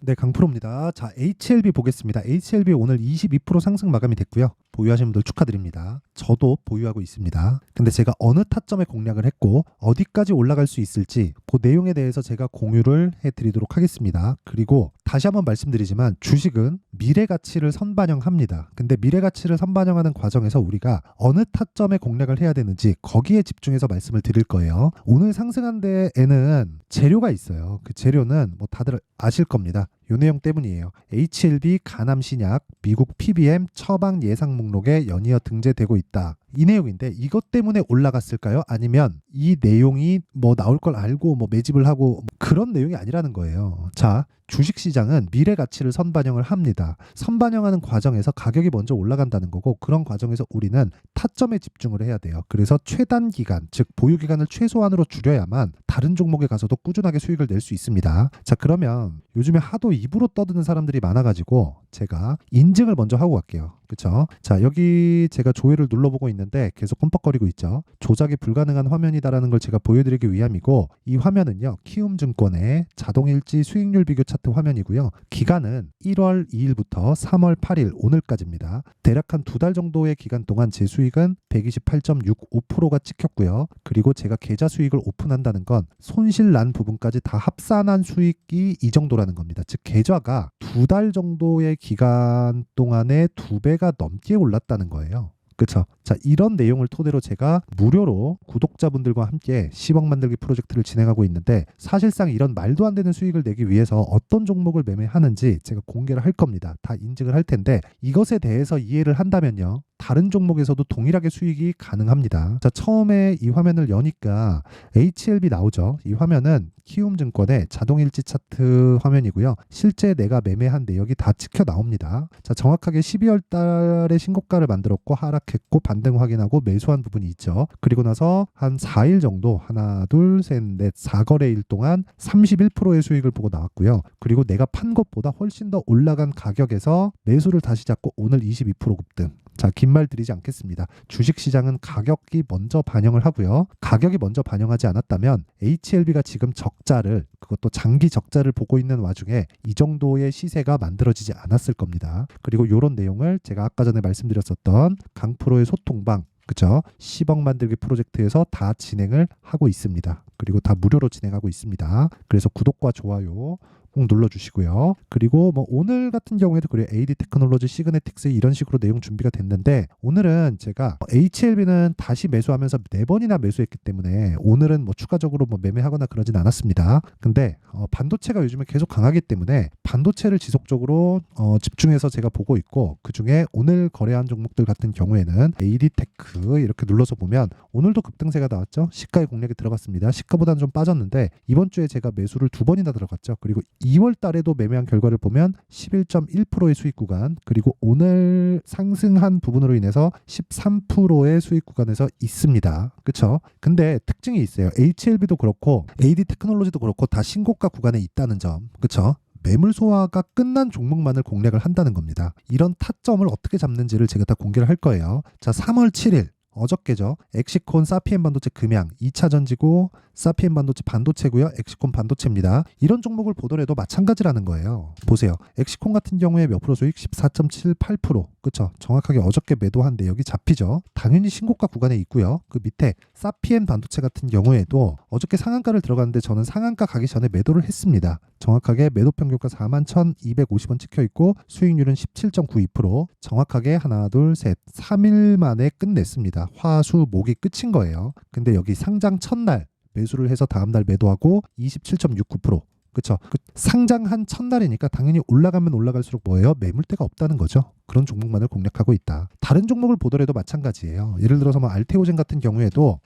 네, 강프로입니다. 자, HLB 보겠습니다. HLB 오늘 22% 상승 마감이 됐고요. 보유하신 분들 축하드립니다. 저도 보유하고 있습니다. 근데 제가 어느 타점에 공략을 했고 어디까지 올라갈 수 있을지 그 내용에 대해서 제가 공유를 해드리도록 하겠습니다. 그리고 다시 한번 말씀드리지만 주식은 미래 가치를 선반영합니다. 근데 미래 가치를 선반영하는 과정에서 우리가 어느 타점에 공략을 해야 되는지 거기에 집중해서 말씀을 드릴 거예요. 오늘 상승한 데에는 재료가 있어요. 그 재료는 뭐 다들 아실 겁니다. 요 내용 때문이에요. HLB 간암 신약 미국 PBM 처방 예상 목록에 연이어 등재되고 있다. 이 내용인데 이것 때문에 올라갔을까요? 아니면 이 내용이 뭐 나올 걸 알고 뭐 매집을 하고 그런 내용이 아니라는 거예요. 자, 주식시장은 미래 가치를 선반영을 합니다. 선반영하는 과정에서 가격이 먼저 올라간다는 거고 그런 과정에서 우리는 타점에 집중을 해야 돼요. 그래서 최단 기간, 즉 보유 기간을 최소한으로 줄여야만 다른 종목에 가서도 꾸준하게 수익을 낼 수 있습니다. 자, 그러면 요즘에 하도 입으로 떠드는 사람들이 많아가지고 제가 인증을 먼저 하고 갈게요. 그쵸? 자, 여기 제가 조회를 눌러보고 있는데 계속 끔뻑거리고 있죠. 조작이 불가능한 화면이다라는 걸 제가 보여드리기 위함이고 이 화면은요, 키움증권의 자동일지 수익률 비교 차트 화면이고요. 기간은 1월 2일부터 3월 8일 오늘까지입니다. 대략 한 두 달 정도의 기간 동안 제 수익은 128.65%가 찍혔고요. 그리고 제가 계좌 수익을 오픈한다는 건 손실 난 부분까지 다 합산한 수익이 이 정도라는 겁니다. 즉 계좌가 두 달 정도의 기간 동안에 2배가 넘게 올랐다는 거예요. 그쵸? 자, 이런 내용을 토대로 제가 무료로 구독자분들과 함께 10억 만들기 프로젝트를 진행하고 있는데 사실상 이런 말도 안 되는 수익을 내기 위해서 어떤 종목을 매매하는지 제가 공개를 할 겁니다. 다 인증을 할 텐데 이것에 대해서 이해를 한다면요. 다른 종목에서도 동일하게 수익이 가능합니다. 자, 처음에 이 화면을 여니까 HLB 나오죠. 이 화면은 키움증권의 자동일지 차트 화면이고요. 실제 내가 매매한 내역이 다 찍혀 나옵니다. 자, 정확하게 12월 달에 신고가를 만들었고 하락했고 반등 확인하고 매수한 부분이 있죠. 그리고 나서 한 4일 정도 하나, 둘, 셋, 넷, 4거래일 동안 31%의 수익을 보고 나왔고요. 그리고 내가 판 것보다 훨씬 더 올라간 가격에서 매수를 다시 잡고 오늘 22% 급등. 자, 긴 말 드리지 않겠습니다. 주식시장은 가격이 먼저 반영을 하고요. 가격이 먼저 반영하지 않았다면 HLB가 지금 적자를, 그것도 장기 적자를 보고 있는 와중에 이 정도의 시세가 만들어지지 않았을 겁니다. 그리고 이런 내용을 제가 아까 전에 말씀드렸었던 강프로의 소통방, 그쵸? 10억 만들기 프로젝트에서 다 진행을 하고 있습니다. 그리고 다 무료로 진행하고 있습니다. 그래서 구독과 좋아요 꼭 눌러주시고요. 그리고 뭐 오늘 같은 경우에도 그래요. AD 테크놀로지, 시그네틱스 이런 식으로 내용 준비가 됐는데 오늘은 제가 HLB는 다시 매수하면서 4번이나 매수했기 때문에 오늘은 뭐 추가적으로 뭐 매매하거나 그러진 않았습니다. 근데 반도체가 요즘에 계속 강하기 때문에 반도체를 지속적으로 집중해서 제가 보고 있고 그중에 오늘 거래한 종목들 같은 경우에는 AD 테크 이렇게 눌러서 보면 오늘도 급등세가 나왔죠. 시가의 공략이 들어갔습니다. 시가보다는 좀 빠졌는데 이번 주에 제가 매수를 2번이나 들어갔죠. 그리고 2월 달에도 매매한 결과를 보면 11.1%의 수익 구간, 그리고 오늘 상승한 부분으로 인해서 13%의 수익 구간에서 있습니다. 그쵸? 근데 특징이 있어요. HLB도 그렇고 AD 테크놀로지도 그렇고 다 신고가 구간에 있다는 점. 그쵸? 매물 소화가 끝난 종목만을 공략을 한다는 겁니다. 이런 타점을 어떻게 잡는지를 제가 다 공개를 할 거예요. 자, 3월 7일 어저께죠. 엑시콘 사피엔 반도체 금양 2차 전지고 사피엔 반도체 반도체고요. 엑시콘 반도체입니다. 이런 종목을 보더라도 마찬가지라는 거예요. 보세요. 엑시콘 같은 경우에 몇 프로 수익? 14.78%. 그쵸? 정확하게 어저께 매도한 내역이 잡히죠. 당연히 신고가 구간에 있고요. 그 밑에 사피엔 반도체 같은 경우에도 어저께 상한가를 들어갔는데 저는 상한가 가기 전에 매도를 했습니다. 정확하게 매도 평균가 41,250원 찍혀 있고 수익률은 17.92%. 정확하게 하나, 둘, 셋, 3일 만에 끝냈습니다. 화, 수, 목이 끝인 거예요. 근데 여기 상장 첫날 매수를 해서 다음날 매도하고 27.69%. 그쵸? 상장한 첫날이니까 당연히 올라가면 올라갈수록 뭐예요? 매물대가 없다는 거죠. 그런 종목만을 공략하고 있다. 다른 종목을 보더라도 마찬가지예요. 예를 들어서 뭐 알테오젠 같은 경우에도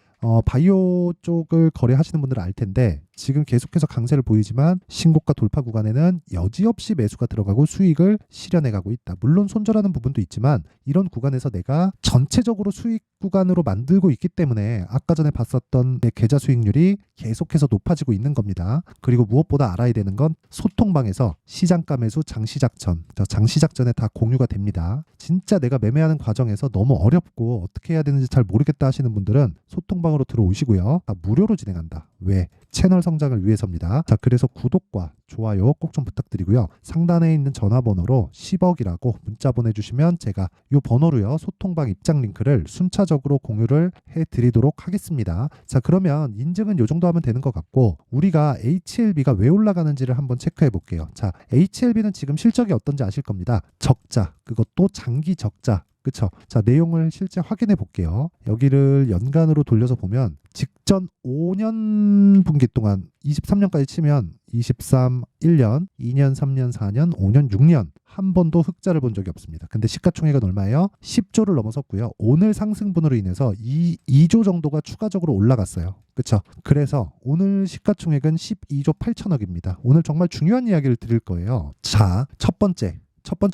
바이오 쪽을 거래하시는 분들은 알 텐데 지금 계속해서 강세를 보이지만 신고가 돌파 구간에는 여지없이 매수가 들어가고 수익을 실현해가고 있다. 물론 손절하는 부분도 있지만 이런 구간에서 내가 전체적으로 수익 구간으로 만들고 있기 때문에 아까 전에 봤었던 내 계좌 수익률이 계속해서 높아지고 있는 겁니다. 그리고 무엇보다 알아야 되는 건 소통방에서 시장가 매수 장시작 전, 장시작 전에 다 공유가 됩니다. 진짜 내가 매매하는 과정에서 너무 어렵고 어떻게 해야 되는지 잘 모르겠다 하시는 분들은 소통방으로 들어오시고요. 다 무료로 진행한다. 왜? 채널 성장을 위해서입니다. 자, 그래서 구독과 좋아요 꼭 좀 부탁드리고요. 상단에 있는 전화번호로 10억이라고 문자 보내주시면 제가 이 번호로요 소통방 입장 링크를 순차적으로 공유를 해드리도록 하겠습니다. 자, 그러면 인증은 이 정도 하면 되는 것 같고 우리가 HLB가 왜 올라가는지를 한번 체크해 볼게요. 자, HLB는 지금 실적이 어떤지 아실 겁니다. 적자, 그것도 장기 적자. 그쵸? 자, 내용을 실제 확인해 볼게요. 여기를 연간으로 돌려서 보면 직전 5년 분기 동안 23년까지 치면 23, 1년, 2년, 3년, 4년, 5년, 6년 한 번도 흑자를 본 적이 없습니다. 근데 시가총액은 얼마예요? 10조를 넘어섰고요. 오늘 상승분으로 인해서 2조 정도가 추가적으로 올라갔어요. 그쵸? 그래서 오늘 시가총액은 12조 8천억입니다. 오늘 정말 중요한 이야기를 드릴 거예요. 자, 첫 번째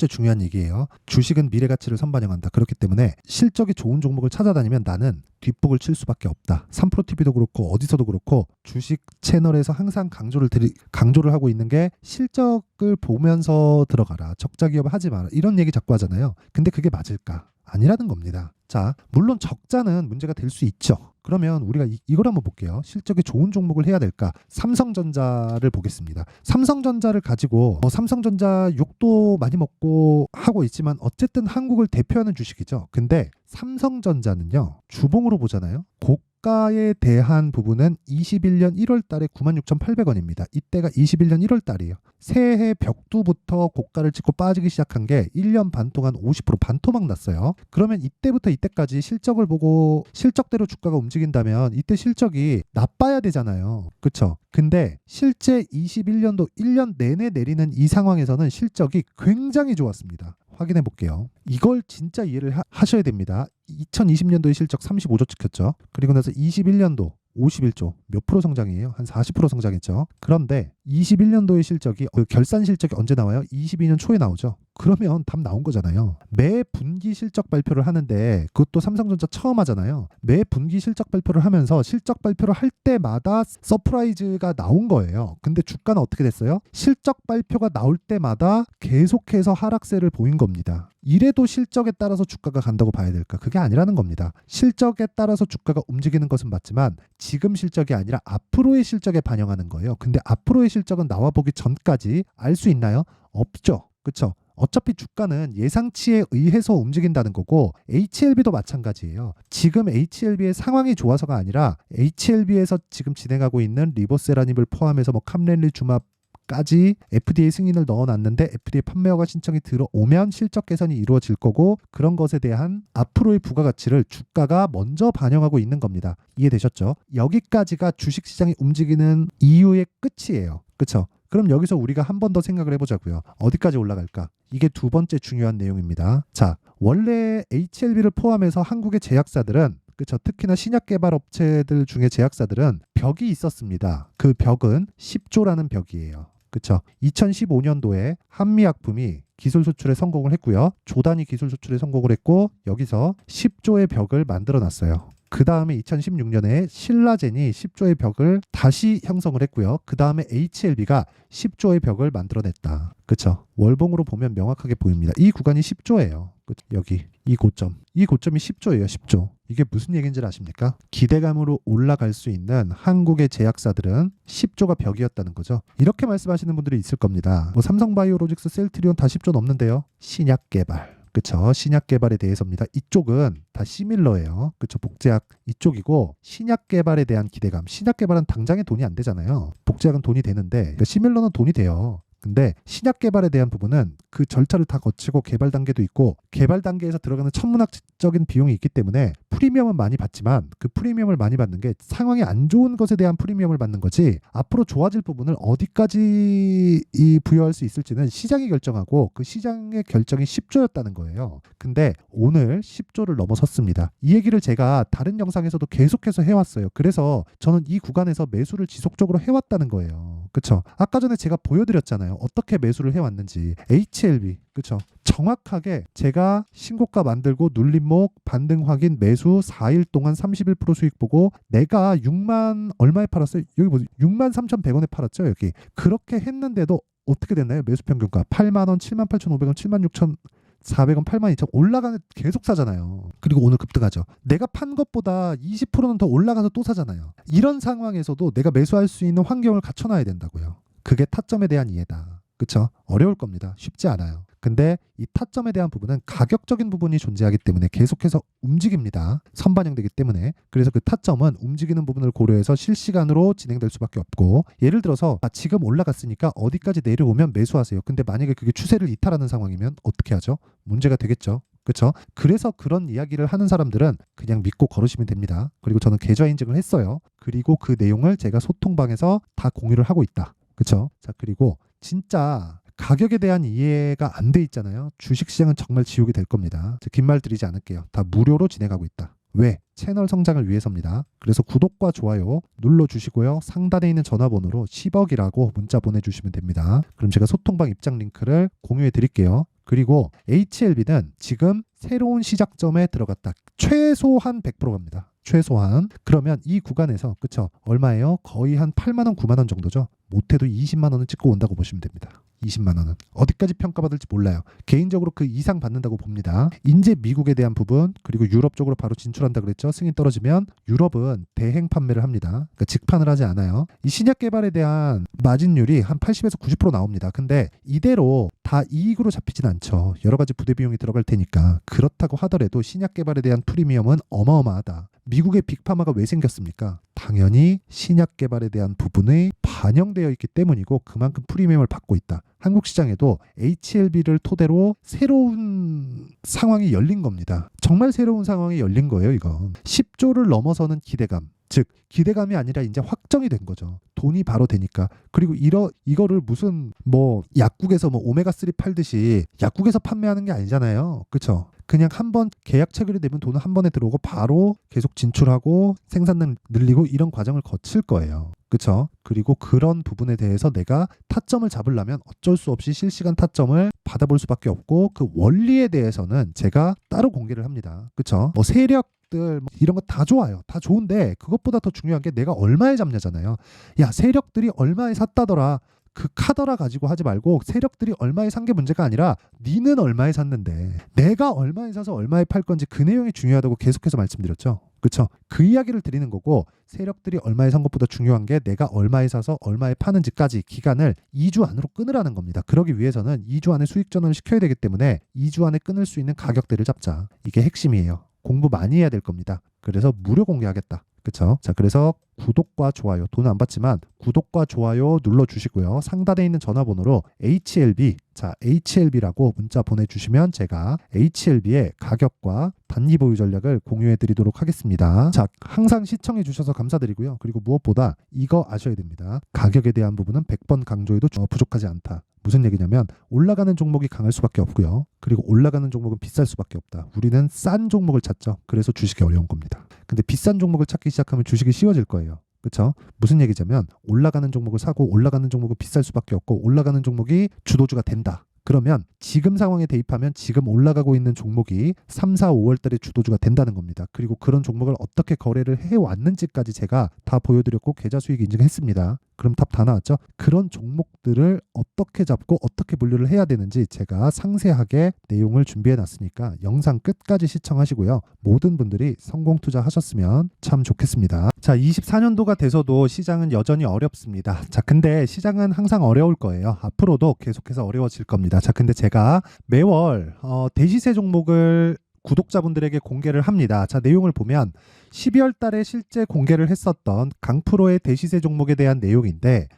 중요한 얘기예요. 주식은 미래 가치를 선반영한다. 그렇기 때문에 실적이 좋은 종목을 찾아다니면 나는 뒷북을 칠 수밖에 없다. 3프로TV도 그렇고 어디서도 그렇고 주식 채널에서 항상 강조를 하고 있는 게 실적을 보면서 들어가라. 적자 기업 하지 마라. 이런 얘기 자꾸 하잖아요. 근데 그게 맞을까? 아니라는 겁니다. 자, 물론 적자는 문제가 될 수 있죠. 그러면 우리가 이걸 한번 볼게요. 실적이 좋은 종목을 해야 될까? 삼성전자를 보겠습니다. 삼성전자를 가지고 삼성전자 욕도 많이 먹고 하고 있지만 어쨌든 한국을 대표하는 주식이죠. 근데 삼성전자는요. 주봉으로 보잖아요. 고가에 대한 부분은 21년 1월 달에 96,800원입니다. 이때가 21년 1월 달이에요. 새해 벽두부터 고가를 찍고 빠지기 시작한 게 1년 반 동안 50% 반토막 났어요. 그러면 이때부터 이때까지 실적을 보고 실적대로 주가가 움직인다면 이때 실적이 나빠야 되잖아요. 그쵸? 근데 실제 21년도 1년 내내 내리는 이 상황에서는 실적이 굉장히 좋았습니다. 확인해 볼게요. 이걸 진짜 이해를 하셔야 됩니다. 2020년도의 실적 35조 찍혔죠. 그리고 나서 21년도 51조 몇 프로 성장이에요? 한 40% 성장했죠. 그런데 21년도의 실적이 결산 실적이 언제 나와요? 22년 초에 나오죠. 그러면 답 나온 거잖아요. 매 분기 실적 발표를 하는데 그것도 삼성전자 처음 하잖아요. 매 분기 실적 발표를 하면서 실적 발표를 할 때마다 서프라이즈가 나온 거예요. 근데 주가는 어떻게 됐어요? 실적 발표가 나올 때마다 계속해서 하락세를 보인 겁니다. 이래도 실적에 따라서 주가가 간다고 봐야 될까? 그게 아니라는 겁니다. 실적에 따라서 주가가 움직이는 것은 맞지만 지금 실적이 아니라 앞으로의 실적에 반영하는 거예요. 근데 앞으로의 실적은 나와보기 전까지 알 수 있나요? 없죠. 그쵸? 어차피 주가는 예상치에 의해서 움직인다는 거고 HLB도 마찬가지예요. 지금 HLB의 상황이 좋아서가 아니라 HLB에서 지금 진행하고 있는 리보세라닙을 포함해서 캄렌리 주마까지 FDA 승인을 넣어놨는데 FDA 판매 허가 신청이 들어오면 실적 개선이 이루어질 거고 그런 것에 대한 앞으로의 부가가치를 주가가 먼저 반영하고 있는 겁니다. 이해되셨죠? 여기까지가 주식시장이 움직이는 이유의 끝이에요. 그쵸? 그럼 여기서 우리가 한 번 더 생각을 해보자고요. 어디까지 올라갈까? 이게 두 번째 중요한 내용입니다. 자, 원래 HLB를 포함해서 한국의 제약사들은 그쵸? 특히나 신약개발 업체들 중에 제약사들은 벽이 있었습니다. 그 벽은 10조라는 벽이에요. 그쵸? 2015년도에 한미약품이 기술 수출에 성공을 했고요. 조단위 기술 수출에 성공을 했고 여기서 10조의 벽을 만들어 놨어요. 그 다음에 2016년에 신라젠이 10조의 벽을 다시 형성을 했고요. 그 다음에 HLB가 10조의 벽을 만들어냈다. 그쵸? 월봉으로 보면 명확하게 보입니다. 이 구간이 10조예요. 여기 이 고점이 10조예요. 10조. 이게 무슨 얘기인지 아십니까? 기대감으로 올라갈 수 있는 한국의 제약사들은 10조가 벽이었다는 거죠. 이렇게 말씀하시는 분들이 있을 겁니다. 삼성바이오로직스, 셀트리온 다 10조 넘는데요. 신약개발. 그쵸? 신약 개발에 대해서입니다. 이쪽은 다 시밀러예요. 그쵸? 복제약 이쪽이고 신약 개발에 대한 기대감. 신약 개발은 당장에 돈이 안 되잖아요. 복제약은 돈이 되는데 그러니까 시밀러는 돈이 돼요. 근데 신약 개발에 대한 부분은 그 절차를 다 거치고 개발 단계도 있고 개발 단계에서 들어가는 천문학적인 비용이 있기 때문에 프리미엄은 많이 받지만 그 프리미엄을 많이 받는 게 상황이 안 좋은 것에 대한 프리미엄을 받는 거지 앞으로 좋아질 부분을 어디까지 부여할 수 있을지는 시장이 결정하고 그 시장의 결정이 10조였다는 거예요. 근데 오늘 10조를 넘어섰습니다. 이 얘기를 제가 다른 영상에서도 계속해서 해왔어요. 그래서 저는 이 구간에서 매수를 지속적으로 해왔다는 거예요. 그쵸? 아까 전에 제가 보여드렸잖아요. 어떻게 매수를 해왔는지. HLB. 그쵸? 정확하게 제가 신고가 만들고 눌림목 반등 확인 매수 4일 동안 31% 수익 보고 내가 6만 얼마에 팔았어요? 여기 보세요. 6만 3,100원에 팔았죠. 여기. 그렇게 했는데도 어떻게 됐나요? 매수 평균가 8만 원, 7만 8,500원, 7만 6천 400원, 82,000원 올라가는 계속 사잖아요. 그리고 오늘 급등하죠. 내가 판 것보다 20%는 더 올라가서 또 사잖아요. 이런 상황에서도 내가 매수할 수 있는 환경을 갖춰놔야 된다고요. 그게 타점에 대한 이해다. 그쵸? 어려울 겁니다. 쉽지 않아요. 근데 이 타점에 대한 부분은 가격적인 부분이 존재하기 때문에 계속해서 움직입니다. 선반영되기 때문에. 그래서 그 타점은 움직이는 부분을 고려해서 실시간으로 진행될 수밖에 없고, 예를 들어서 지금 올라갔으니까 어디까지 내려오면 매수하세요. 근데 만약에 그게 추세를 이탈하는 상황이면 어떻게 하죠? 문제가 되겠죠. 그렇죠? 그래서 그런 이야기를 하는 사람들은 그냥 믿고 걸으시면 됩니다. 그리고 저는 계좌 인증을 했어요. 그리고 그 내용을 제가 소통방에서 다 공유를 하고 있다. 그렇죠? 자, 그리고 진짜 가격에 대한 이해가 안 돼 있잖아요. 주식시장은 정말 지옥이 될 겁니다. 긴 말 드리지 않을게요. 다 무료로 진행하고 있다. 왜? 채널 성장을 위해서입니다. 그래서 구독과 좋아요 눌러주시고요. 상단에 있는 전화번호로 10억이라고 문자 보내주시면 됩니다. 그럼 제가 소통방 입장 링크를 공유해 드릴게요. 그리고 HLB는 지금 새로운 시작점에 들어갔다. 최소한 100% 갑니다. 최소한. 그러면 이 구간에서 그쵸? 얼마예요? 거의 한 8만 원, 9만 원 정도죠. 못해도 20만 원은 찍고 온다고 보시면 됩니다. 20만 원은 어디까지 평가받을지 몰라요. 개인적으로 그 이상 받는다고 봅니다. 인제 미국에 대한 부분, 그리고 유럽 쪽으로 바로 진출한다 그랬죠. 승인 떨어지면 유럽은 대행 판매를 합니다. 그러니까 직판을 하지 않아요. 이 신약 개발에 대한 마진율이 한 80에서 90% 나옵니다. 근데 이대로 다 이익으로 잡히진 않죠. 여러 가지 부대 비용이 들어갈 테니까. 그렇다고 하더라도 신약 개발에 대한 프리미엄은 어마어마하다. 미국의 빅파마가 왜 생겼습니까? 당연히 신약 개발에 대한 부분이 반영되어 있기 때문이고 그만큼 프리미엄을 받고 있다. 한국 시장에도 HLB를 토대로 새로운 상황이 열린 겁니다. 정말 새로운 상황이 열린 거예요, 이건. 10조를 넘어서는 기대감. 즉 기대감이 아니라 이제 확정이 된 거죠. 돈이 바로 되니까. 그리고 이거를 무슨 약국에서 오메가3 팔듯이 약국에서 판매하는 게 아니잖아요. 그렇죠? 그냥 한번 계약 체결이 되면 돈은 한 번에 들어오고 바로 계속 진출하고 생산량 늘리고 이런 과정을 거칠 거예요. 그렇죠? 그리고 그런 부분에 대해서 내가 타점을 잡으려면 어쩔 수 없이 실시간 타점을 받아볼 수밖에 없고, 그 원리에 대해서는 제가 따로 공개를 합니다. 그렇죠? 세력 이런 거 다 좋아요. 다 좋은데 그것보다 더 중요한 게 내가 얼마에 잡냐잖아요. 야, 세력들이 얼마에 샀다더라. 그 카더라 가지고 하지 말고 세력들이 얼마에 산 게 문제가 아니라 니는 얼마에 샀는데 내가 얼마에 사서 얼마에 팔 건지 그 내용이 중요하다고 계속해서 말씀드렸죠. 그렇죠? 그 이야기를 드리는 거고, 세력들이 얼마에 산 것보다 중요한 게 내가 얼마에 사서 얼마에 파는지까지 기간을 2주 안으로 끊으라는 겁니다. 그러기 위해서는 2주 안에 수익 전환을 시켜야 되기 때문에 2주 안에 끊을 수 있는 가격대를 잡자. 이게 핵심이에요. 공부 많이 해야 될 겁니다. 그래서 무료 공개하겠다. 그쵸? 자, 그래서 구독과 좋아요, 돈 안 받지만 구독과 좋아요 눌러주시고요. 상단에 있는 전화번호로 HLB, HLB라고 문자 보내주시면 제가 HLB의 가격과 단기 보유 전략을 공유해 드리도록 하겠습니다. 자, 항상 시청해 주셔서 감사드리고요. 그리고 무엇보다 이거 아셔야 됩니다. 가격에 대한 부분은 100번 강조해도 부족하지 않다. 무슨 얘기냐면 올라가는 종목이 강할 수밖에 없고요. 그리고 올라가는 종목은 비쌀 수밖에 없다. 우리는 싼 종목을 찾죠. 그래서 주식이 어려운 겁니다. 근데 비싼 종목을 찾기 시작하면 주식이 쉬워질 거예요. 그렇죠? 무슨 얘기냐면 올라가는 종목을 사고 올라가는 종목은 비쌀 수밖에 없고 올라가는 종목이 주도주가 된다. 그러면 지금 상황에 대입하면 지금 올라가고 있는 종목이 3, 4, 5월 달에 주도주가 된다는 겁니다. 그리고 그런 종목을 어떻게 거래를 해왔는지까지 제가 다 보여드렸고 계좌 수익 인증했습니다. 그럼 답 다 나왔죠? 그런 종목들을 어떻게 잡고 어떻게 분류를 해야 되는지 제가 상세하게 내용을 준비해 놨으니까 영상 끝까지 시청하시고요. 모든 분들이 성공 투자하셨으면 참 좋겠습니다. 자, 24년도가 돼서도 시장은 여전히 어렵습니다. 자, 근데 시장은 항상 어려울 거예요. 앞으로도 계속해서 어려워질 겁니다. 자, 근데 제가 매월 대시세 종목을 구독자분들에게 공개를 합니다. 자, 내용을 보면 12월 달에 실제 공개를 했었던 강프로의 대시세 종목에 대한 내용인데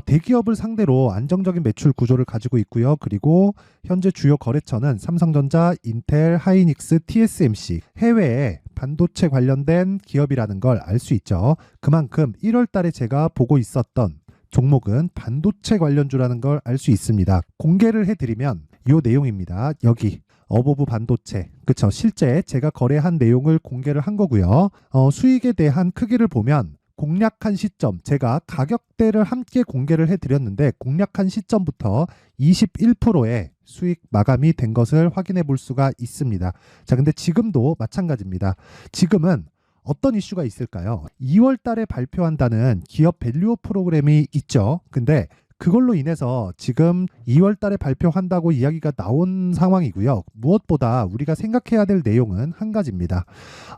대기업을 상대로 안정적인 매출 구조를 가지고 있고요. 그리고 현재 주요 거래처는 삼성전자, 인텔, 하이닉스, TSMC, 해외에 반도체 관련된 기업이라는 걸 알 수 있죠. 그만큼 1월 달에 제가 보고 있었던 종목은 반도체 관련주라는 걸 알 수 있습니다. 공개를 해드리면 이 내용입니다. 여기 어보브 반도체, 그쵸? 실제 제가 거래한 내용을 공개를 한 거고요. 수익에 대한 크기를 보면 공략한 시점, 제가 가격대를 함께 공개를 해드렸는데 공략한 시점부터 21%의 수익 마감이 된 것을 확인해 볼 수가 있습니다. 자, 근데 지금도 마찬가지입니다. 지금은 어떤 이슈가 있을까요? 2월 달에 발표한다는 기업 밸류업 프로그램이 있죠. 근데 그걸로 인해서 지금 2월 달에 발표한다고 이야기가 나온 상황이고요. 무엇보다 우리가 생각해야 될 내용은 한 가지입니다.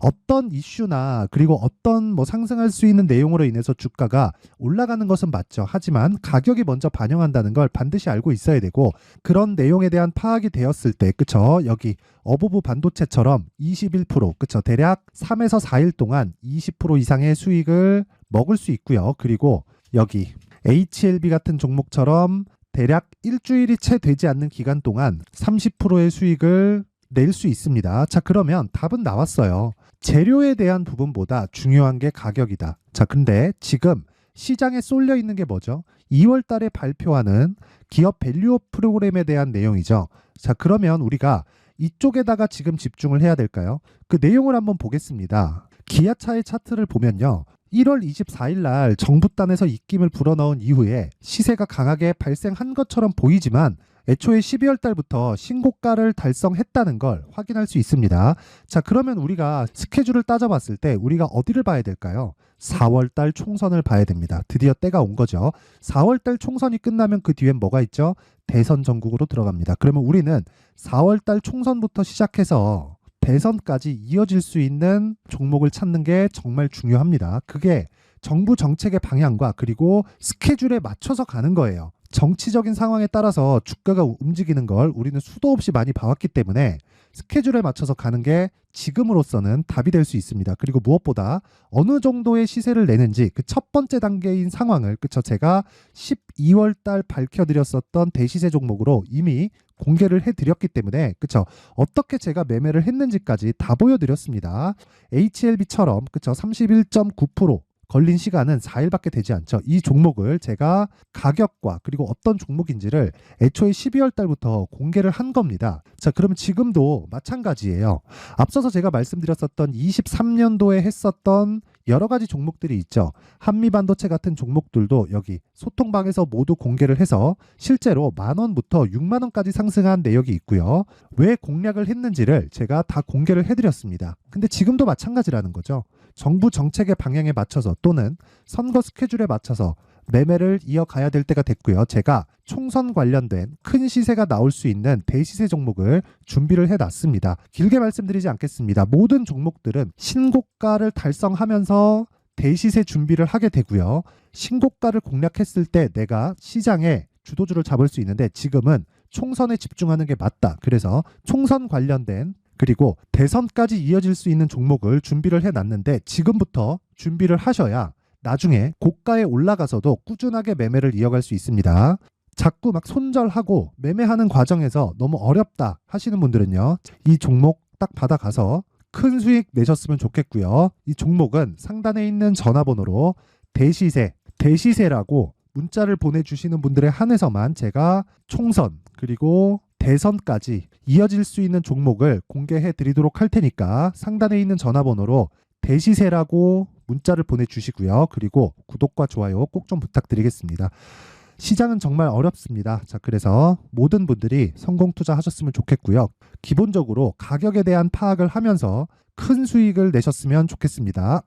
어떤 이슈나 그리고 어떤 뭐 상승할 수 있는 내용으로 인해서 주가가 올라가는 것은 맞죠. 하지만 가격이 먼저 반영한다는 걸 반드시 알고 있어야 되고, 그런 내용에 대한 파악이 되었을 때, 그쵸? 여기 어부부 반도체처럼 21%, 그쵸? 대략 3에서 4일 동안 20% 이상의 수익을 먹을 수 있고요. 그리고 여기 HLB 같은 종목처럼 대략 일주일이 채 되지 않는 기간 동안 30%의 수익을 낼 수 있습니다. 자, 그러면 답은 나왔어요. 재료에 대한 부분보다 중요한 게 가격이다. 자, 근데 지금 시장에 쏠려 있는 게 뭐죠? 2월 달에 발표하는 기업 밸류업 프로그램에 대한 내용이죠. 자, 그러면 우리가 이쪽에다가 지금 집중을 해야 될까요? 그 내용을 한번 보겠습니다. 기아차의 차트를 보면요. 1월 24일 날 정부단에서 입김을 불어넣은 이후에 시세가 강하게 발생한 것처럼 보이지만 애초에 12월 달부터 신고가를 달성했다는 걸 확인할 수 있습니다. 자, 그러면 우리가 스케줄을 따져봤을 때 우리가 어디를 봐야 될까요? 4월 달 총선을 봐야 됩니다. 드디어 때가 온 거죠. 4월 달 총선이 끝나면 그 뒤엔 뭐가 있죠? 대선 전국으로 들어갑니다. 그러면 우리는 4월 달 총선부터 시작해서 대선까지 이어질 수 있는 종목을 찾는 게 정말 중요합니다. 그게 정부 정책의 방향과 그리고 스케줄에 맞춰서 가는 거예요. 정치적인 상황에 따라서 주가가 움직이는 걸 우리는 수도 없이 많이 봐왔기 때문에 스케줄에 맞춰서 가는 게 지금으로서는 답이 될 수 있습니다. 그리고 무엇보다 어느 정도의 시세를 내는지 그 첫 번째 단계인 상황을, 그쵸, 제가 12월 달 밝혀드렸었던 대시세 종목으로 이미 공개를 해드렸기 때문에, 그쵸, 어떻게 제가 매매를 했는지까지 다 보여드렸습니다. HLB처럼, 그쵸, 31.9% 걸린 시간은 4일밖에 되지 않죠. 이 종목을 제가 가격과 그리고 어떤 종목인지를 애초에 12월 달부터 공개를 한 겁니다. 자, 그러면 지금도 마찬가지예요. 앞서서 제가 말씀드렸었던 23년도에 했었던 여러 가지 종목들이 있죠. 한미반도체 같은 종목들도 여기 소통방에서 모두 공개를 해서 실제로 10,000원부터 60,000원까지 상승한 내역이 있고요. 왜 공략을 했는지를 제가 다 공개를 해드렸습니다. 근데 지금도 마찬가지라는 거죠. 정부 정책의 방향에 맞춰서 또는 선거 스케줄에 맞춰서 매매를 이어가야 될 때가 됐고요. 제가 총선 관련된 큰 시세가 나올 수 있는 대시세 종목을 준비를 해놨습니다. 길게 말씀드리지 않겠습니다. 모든 종목들은 신고가를 달성하면서 대시세 준비를 하게 되고요. 신고가를 공략했을 때 내가 시장에 주도주를 잡을 수 있는데 지금은 총선에 집중하는 게 맞다. 그래서 총선 관련된 그리고 대선까지 이어질 수 있는 종목을 준비를 해놨는데 지금부터 준비를 하셔야 나중에 고가에 올라가서도 꾸준하게 매매를 이어갈 수 있습니다. 자꾸 막 손절하고 매매하는 과정에서 너무 어렵다 하시는 분들은요, 이 종목 딱 받아가서 큰 수익 내셨으면 좋겠고요. 이 종목은 상단에 있는 전화번호로 대시세라고 문자를 보내주시는 분들에 한해서만 제가 총선 그리고 대선까지 이어질 수 있는 종목을 공개해 드리도록 할 테니까 상단에 있는 전화번호로 대시세라고 문자를 보내주시고요. 그리고 구독과 좋아요 꼭 좀 부탁드리겠습니다. 시장은 정말 어렵습니다. 자, 그래서 모든 분들이 성공 투자하셨으면 좋겠고요. 기본적으로 가격에 대한 파악을 하면서 큰 수익을 내셨으면 좋겠습니다.